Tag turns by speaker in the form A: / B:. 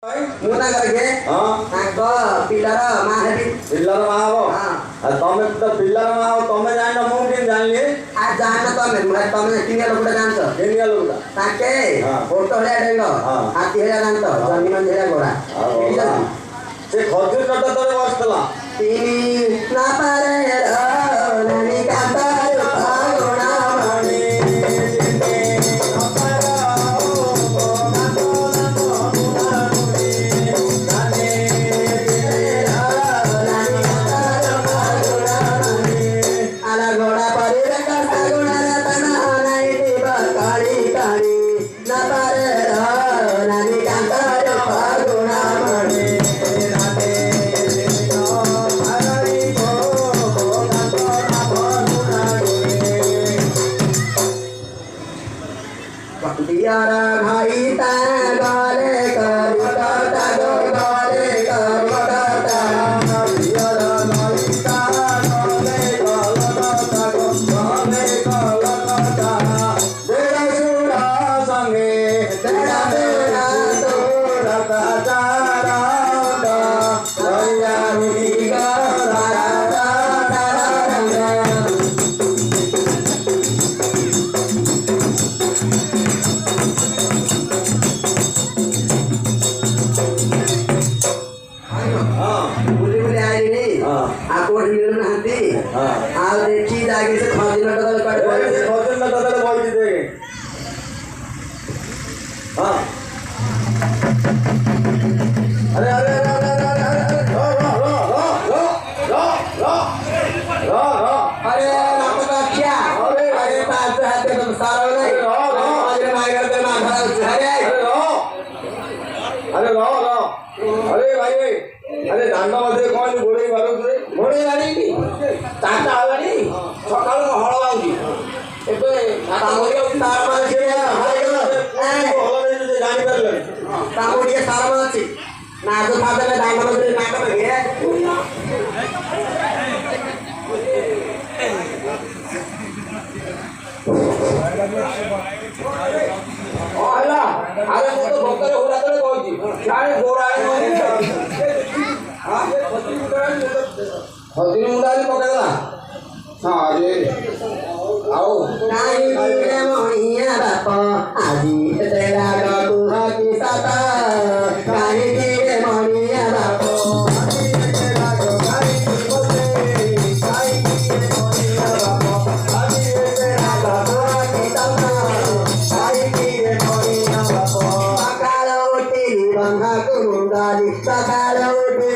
A: मुना करके ताको पिल्लर मा हेबी
B: पिल्लर मा हो तमे तो पिल्लर मा हो तमे जान मु के जानली
A: आ जान तमे तमे किनिया लोकटा जानछ
B: केनिया लोकटा
A: ताके फोटो ले डेंगो हाथी हेला जानछ जमीन हेला गोड़ा
B: से खजूर कटा तले बसतला
A: तिनी ना पारे नानी काता गोड़ा मणी दियारा भाई ता गाले करी करता गो गाले करी करता दियारा भाई ता गाले करता गो गाले करता बेड़ा सुरा संगे बेड़ा बेड़ा तो रता तारा दा भैया मिली गा देखी जागे से खजिना टकल काट
B: खजिना टकल बोल दे हां अरे अरे अरे अरे रो
A: अरे नापका क्या अरे पास हाथ तुम सारो नहीं अरे मागर दे ना
B: अरे रो अरे भाई अरे दांडा मध्ये कोण गोळी मारत रे
A: गोळी मारी ताता आवानी सकाळ हळ लावली एबे तामोडी तार मारছে
B: हळ जाणी करले
A: तामोडी तार मारছে नाजो फादले दांडा मध्ये नाटक घे ओला अरे तो तो भक्तरे होला तळे कहची काय गोरा हां हजरी मुंडाली पकड़ला हां अरे आओ नाही रे मोहिया बाप आजी तेला गु की साता काही रे मोहिया बाप आजी तेला गु काही बोले काही रे मोहिया बाप आजी तेला गु की साता काही रे मोहिया बाप सकाळ उठी बंधा कुंडाली सकाळ उठी